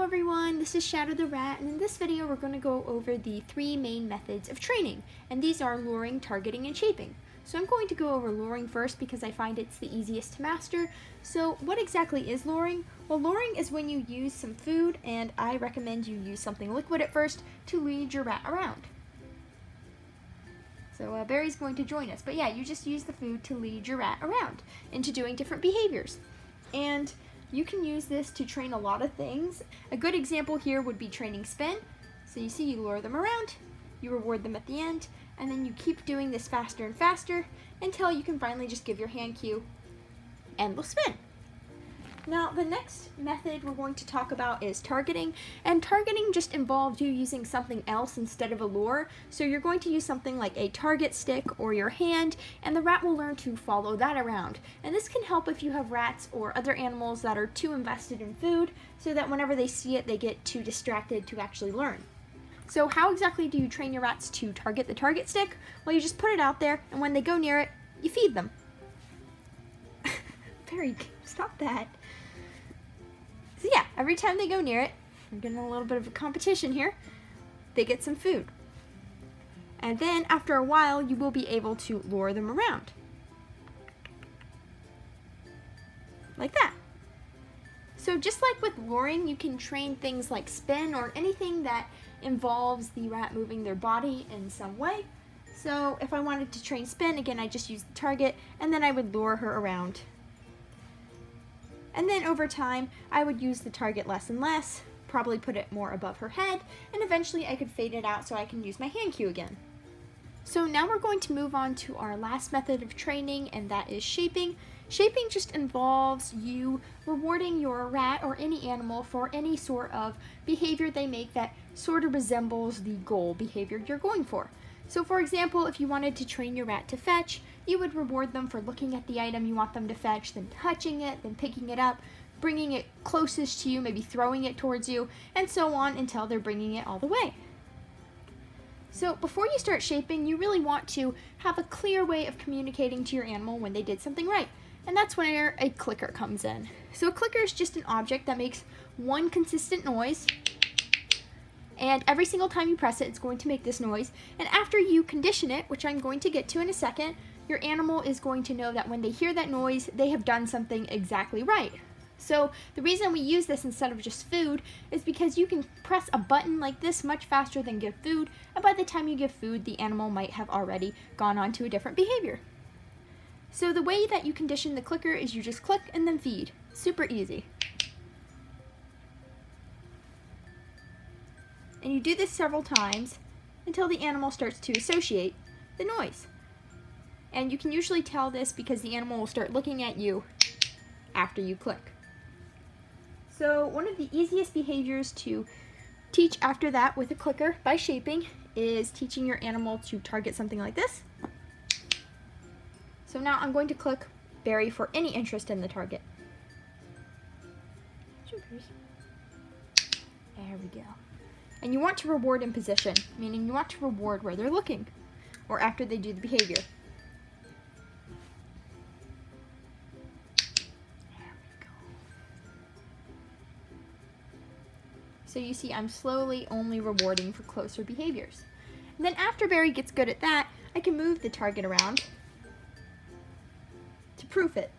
everyone, this is Shadow the Rat, and in this video we're going to go over the three main methods of training, and these are luring, targeting, and shaping. So I'm going to go over luring first because I find it's the easiest to master. So what exactly is luring? Well, luring is when you use some food, and I recommend you use something liquid at first to lead your rat around. So Barry's going to join us, but yeah, you just use the food to lead your rat around into doing different behaviors. And you can use this to train a lot of things. A good example here would be training spin. So you see, you lure them around, you reward them at the end, and then you keep doing this faster and faster until you can finally just give your hand cue and they'll spin. Now, the next method we're going to talk about is targeting, and targeting just involves you using something else instead of a lure. So you're going to use something like a target stick or your hand, and the rat will learn to follow that around. And this can help if you have rats or other animals that are too invested in food, so that whenever they see it, they get too distracted to actually learn. So how exactly do you train your rats to target the target stick? Well, you just put it out there, and when they go near it, you feed them. Very, stop that. So yeah, every time they go near it, I'm getting a little bit of a competition here, they get some food. And then after a while, you will be able to lure them around. Like that. So just like with luring, you can train things like spin or anything that involves the rat moving their body in some way. So if I wanted to train spin, again, I just use the target and then I would lure her around. And then over time, I would use the target less and less, probably put it more above her head, and eventually I could fade it out so I can use my hand cue again. So now we're going to move on to our last method of training, and that is shaping. Shaping just involves you rewarding your rat or any animal for any sort of behavior they make that sort of resembles the goal behavior you're going for. So for example, if you wanted to train your rat to fetch, you would reward them for looking at the item you want them to fetch, then touching it, then picking it up, bringing it closest to you, maybe throwing it towards you, and so on until they're bringing it all the way. So before you start shaping, you really want to have a clear way of communicating to your animal when they did something right. And that's where a clicker comes in. So a clicker is just an object that makes one consistent noise, and every single time you press it, it's going to make this noise. And after you condition it, which I'm going to get to in a second, your animal is going to know that when they hear that noise, they have done something exactly right. So the reason we use this instead of just food is because you can press a button like this much faster than give food, and by the time you give food, the animal might have already gone on to a different behavior. So the way that you condition the clicker is you just click and then feed. Super easy. And you do this several times until the animal starts to associate the noise. And you can usually tell this because the animal will start looking at you after you click. So one of the easiest behaviors to teach after that with a clicker by shaping is teaching your animal to target something like this. So now I'm going to click Barry for any interest in the target. There we go. And you want to reward in position, meaning you want to reward where they're looking or after they do the behavior. There we go. So you see, I'm slowly only rewarding for closer behaviors. And then after Barry gets good at that, I can move the target around to proof it.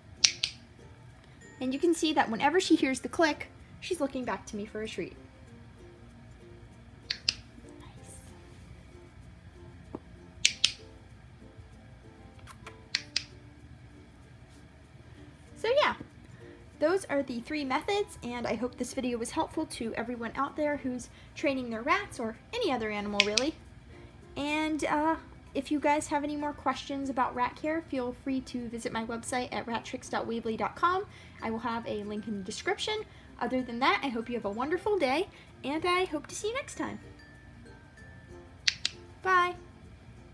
And you can see that whenever she hears the click, she's looking back to me for a treat. So yeah, those are the three methods, and I hope this video was helpful to everyone out there who's training their rats or any other animal really. And if you guys have any more questions about rat care, feel free to visit my website at rattricks.weebly.com. I will have a link in the description. Other than that, I hope you have a wonderful day, and I hope to see you next time. Bye!